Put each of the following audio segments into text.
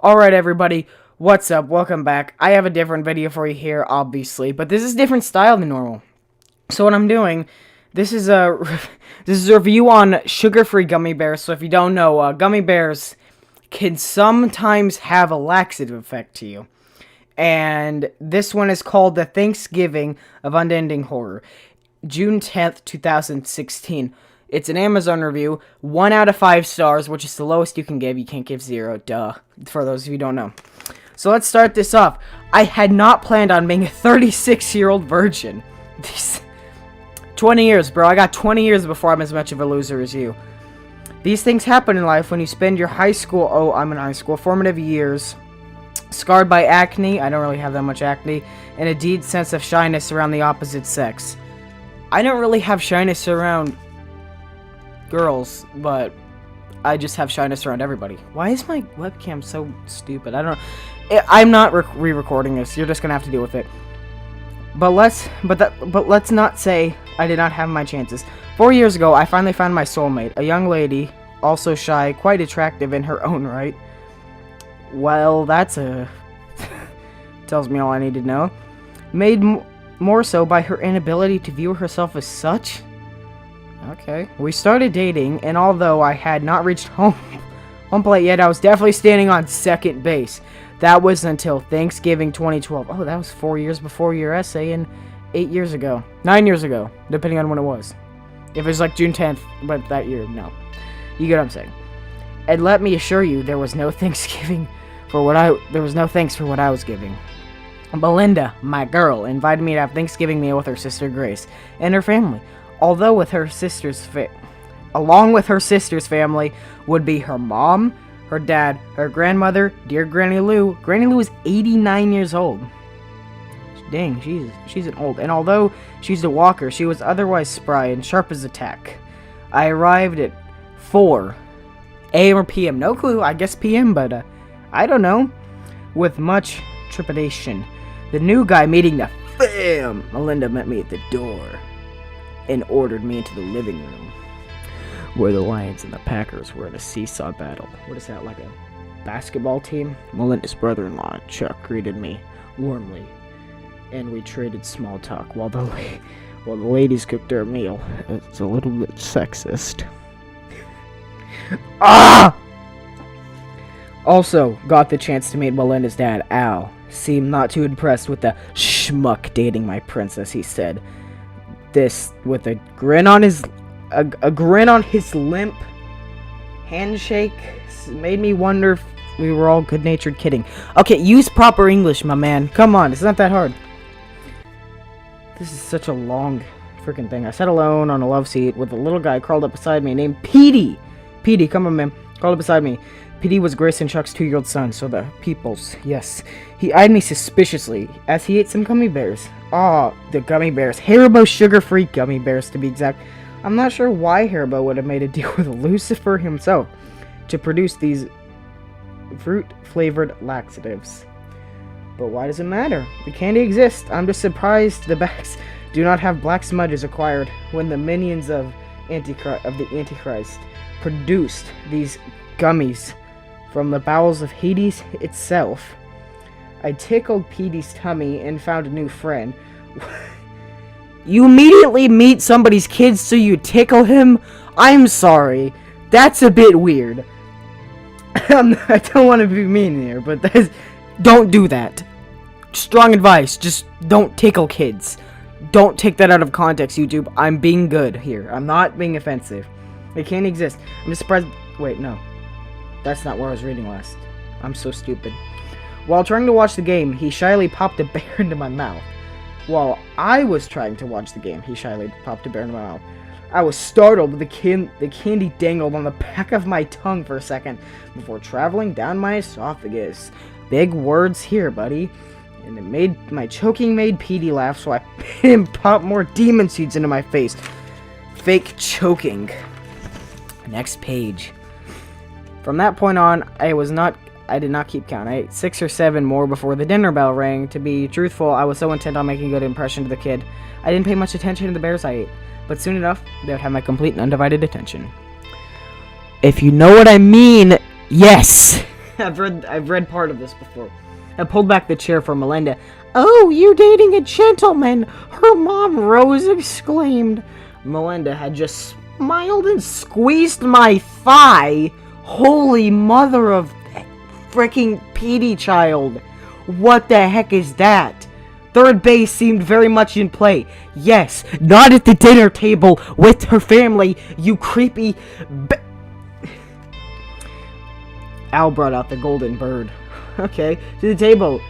Alright everybody, what's up? Welcome back. I have a different video for you here, obviously, but this is different style than normal. So what I'm doing, this is a review on sugar-free gummy bears. So if you don't know, gummy bears can sometimes have a laxative effect to you. And this one is called The Thanksgiving of Unending Horror, June 10th, 2016. It's an Amazon review, 1 out of 5 stars, which is the lowest you can give. You can't give 0, duh, for those of you who don't know. So let's start this off. I had not planned on being a 36-year-old virgin. 20 years, bro. I got 20 years before I'm as much of a loser as you. These things happen in life when you spend your high school, I'm in high school, formative years scarred by acne, I don't really have that much acne, and a deep sense of shyness around the opposite sex. I don't really have shyness around girls, but I just have shyness around everybody. Why is my webcam so stupid? I don't know. I'm not re-recording this. You're just gonna have to deal with it. But let's not say I did not have my chances. 4 years ago, I finally found my soulmate, a young lady, also shy, quite attractive in her own right. Well, that's tells me all I need to know. Made more so by her inability to view herself as such. Okay. We started dating, and although I had not reached home plate yet, I was definitely standing on second base. That was until Thanksgiving 2012. Oh, that was 4 years before your essay and 8 years ago. 9 years ago, depending on when it was. If it was like June 10th, but that year, no. You get what I'm saying. And let me assure you, there was no Thanksgiving there was no thanks for what I was giving. Belinda, my girl, invited me to have Thanksgiving meal with her sister Grace and her family. Along with her sister's family would be her mom, her dad, her grandmother, dear Granny Lou. Granny Lou is 89 years old. Dang, she's an old. And although she's a walker, she was otherwise spry and sharp as a tack. I arrived at 4 a.m. or p.m. No clue, I guess p.m., but I don't know. With much trepidation, the new guy meeting the fam, Melinda, met me at the door and ordered me into the living room, where the Lions and the Packers were in a seesaw battle. What is that, like a basketball team? Melinda's brother-in-law, Chuck, greeted me warmly, and we traded small talk while the ladies cooked their meal. It's a little bit sexist. Ah! Also, got the chance to meet Melinda's dad, Al. Seemed not too impressed with the schmuck dating my princess, he said. This with a grin on his limp handshake made me wonder if we were all good-natured kidding. Okay, use proper English, my man. Come on, it's not that hard. This is such a long freaking thing. I sat alone on a love seat with a little guy crawled up beside me named Petey. Petey, come on, man. Crawled up beside me. Petey was Grace and Chuck's 2-year-old son, so the peoples, yes. He eyed me suspiciously as he ate some gummy bears. The gummy bears. Haribo sugar-free gummy bears, to be exact. I'm not sure why Haribo would have made a deal with Lucifer himself to produce these fruit-flavored laxatives. But why does it matter? The candy exists. I'm just surprised the bags do not have black smudges acquired when the minions of the Antichrist produced these gummies from the bowels of Hades itself. I tickled Petey's tummy and found a new friend. You immediately meet somebody's kids so you tickle him? I'm sorry. That's a bit weird. I don't want to be mean here, but don't do that. Strong advice. Just don't tickle kids. Don't take that out of context, YouTube. I'm being good here. I'm not being offensive. It can't exist. I'm just surprised. Wait, no. That's not where I was reading last. I'm so stupid. While trying to watch the game, he shyly popped a bear into my mouth. While I was trying to watch the game, he shyly popped a bear into my mouth. I was startled when the candy dangled on the back of my tongue for a second before traveling down my esophagus. Big words here, buddy. And my choking made Petey laugh, so I made him pop more demon seeds into my face. Fake choking. Next page. From that point on, I did not keep count. I ate 6 or 7 more before the dinner bell rang. To be truthful, I was so intent on making a good impression to the kid, I didn't pay much attention to the bears I ate. But soon enough, they would have my complete and undivided attention. If you know what I mean, yes! I've read part of this before. I pulled back the chair for Melinda. "Oh, you dating a gentleman?" her mom Rose exclaimed. Melinda had just smiled and squeezed my thigh. Holy mother of freaking Petey child. What the heck is that? Third base seemed very much in play. Yes, not at the dinner table with her family, you creepy Al brought out the golden bird. Okay, to the table.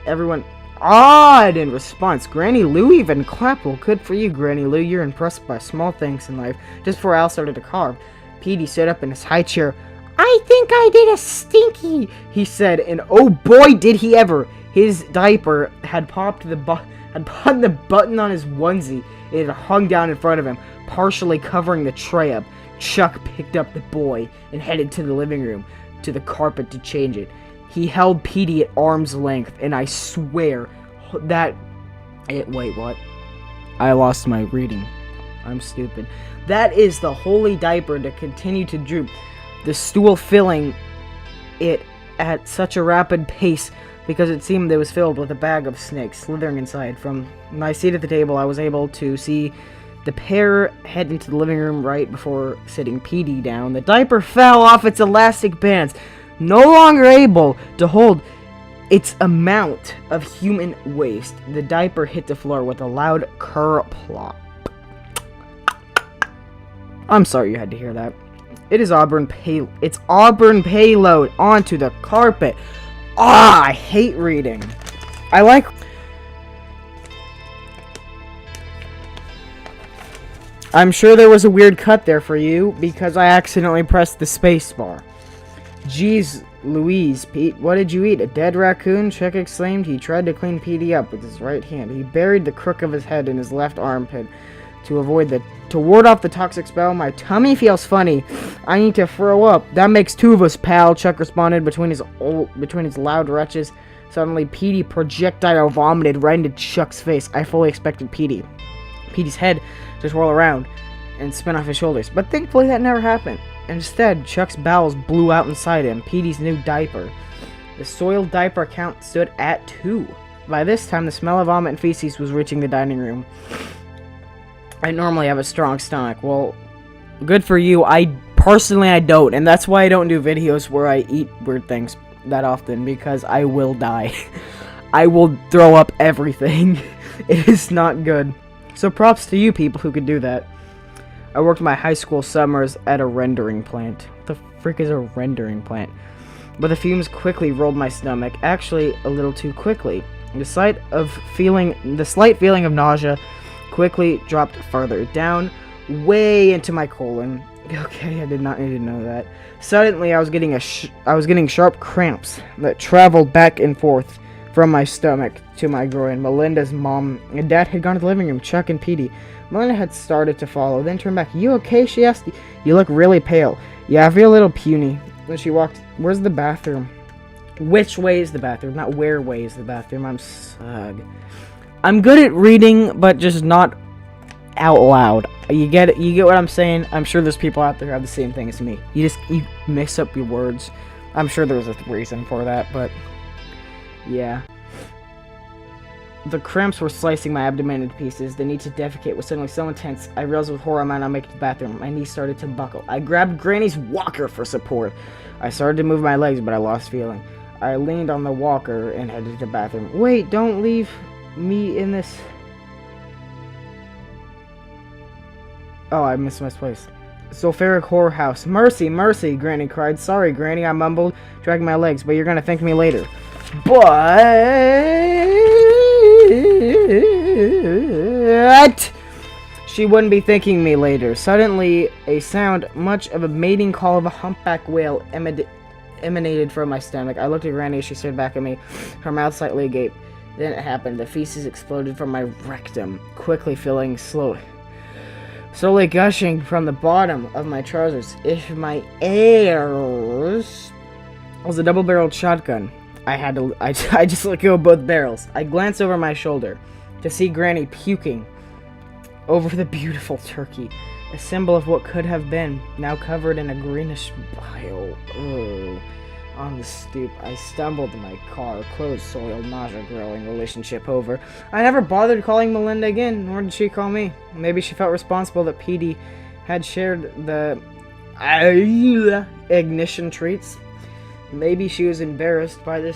Everyone awed in response. Granny Lou even clapped. Well, good for you, Granny Lou. You're impressed by small things in life. Just before Al started to carve, Petey stood up in his high chair. "I think I did a stinky," he said, and oh boy did he ever. His diaper had popped the button on his onesie. It had hung down in front of him, partially covering the tray up. Chuck picked up the boy and headed to the living room, to the carpet to change it. He held Petey at arm's length, and I swear that... Wait, what? I lost my reading. I'm stupid. That is the holy diaper to continue to droop, the stool filling it at such a rapid pace because it seemed it was filled with a bag of snakes slithering inside. From my seat at the table, I was able to see the pair head into the living room right before sitting Petey down. The diaper fell off its elastic bands, no longer able to hold its amount of human waste. The diaper hit the floor with a loud kerplop. I'm sorry you had to hear that. It's Auburn payload onto the carpet. Ah, I hate reading. I'm sure there was a weird cut there for you because I accidentally pressed the space bar. Jeez Louise, Pete, what did you eat? A dead raccoon? Chuck exclaimed. He tried to clean Petey up with his right hand. He buried the crook of his head in his left armpit to ward off the toxic spell. My tummy feels funny. I need to throw up. That makes two of us, pal, Chuck responded between his loud retches. Suddenly, Petey projectile vomited right into Chuck's face. I fully expected Petey's head to swirl around and spin off his shoulders, but thankfully that never happened. Instead, Chuck's bowels blew out inside him, Petey's new diaper. The soiled diaper count stood at 2. By this time, the smell of vomit and feces was reaching the dining room. I normally have a strong stomach. Well, good for you. I don't, and that's why I don't do videos where I eat weird things that often, because I will die. I will throw up everything. It is not good. So props to you people who could do that. I worked my high school summers at a rendering plant. What the frick is a rendering plant? But the fumes quickly rolled my stomach, actually a little too quickly. The slight feeling of nausea quickly dropped further down, way into my colon. Okay, I did not need to know that. Suddenly, I was getting sharp cramps that traveled back and forth from my stomach to my groin. Melinda's mom and dad had gone to the living room. Chuck and Petey. Melinda had started to follow, then turned back. "You okay?" she asked. "You look really pale." "Yeah, I feel a little puny." When she walked, "Where's the bathroom?" Which way is the bathroom? Not where way is the bathroom. I'm good at reading, but just not out loud. You get it? You get what I'm saying? I'm sure there's people out there who have the same thing as me. You mix up your words. I'm sure there's a reason for that, but yeah. The cramps were slicing my abdomen into pieces. The need to defecate was suddenly so intense, I realized with horror I might not make it to the bathroom. My knees started to buckle. I grabbed Granny's walker for support. I started to move my legs, but I lost feeling. I leaned on the walker and headed to the bathroom. Wait, don't leave me in this. Oh, I missed my place. Sulfuric whorehouse. Mercy, mercy, Granny cried. Sorry, Granny, I mumbled, dragging my legs, but you're gonna thank me later. But she wouldn't be thanking me later. Suddenly, a sound much of a mating call of a humpback whale emanated from my stomach. I looked at Granny as she stared back at me, her mouth slightly agape. Then it happened. The feces exploded from my rectum, quickly filling slowly gushing from the bottom of my trousers. If my heirs was a double-barreled shotgun, I just let go of both barrels. I glanced over my shoulder to see Granny puking over the beautiful turkey, a symbol of what could have been, now covered in a greenish bile. Oh, on the stoop, I stumbled in my car, clothes soiled, nausea growing, relationship over. I never bothered calling Melinda again, nor did she call me. Maybe she felt responsible that Petey had shared the ignition treats. Maybe she was embarrassed by the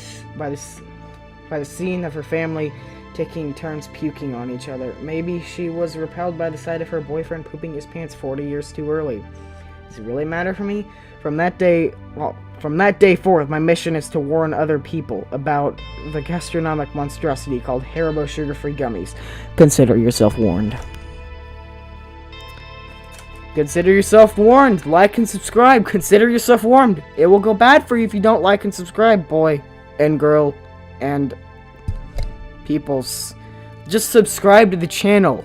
scene of her family taking turns puking on each other. Maybe she was repelled by the sight of her boyfriend pooping his pants 40 years too early. Does it really matter for me? From that day forth, my mission is to warn other people about the gastronomic monstrosity called Haribo sugar-free gummies. Consider yourself warned. Consider yourself warned. Like and subscribe. Consider yourself warned. It will go bad for you if you don't like and subscribe, boy and girl and peoples. Just subscribe to the channel.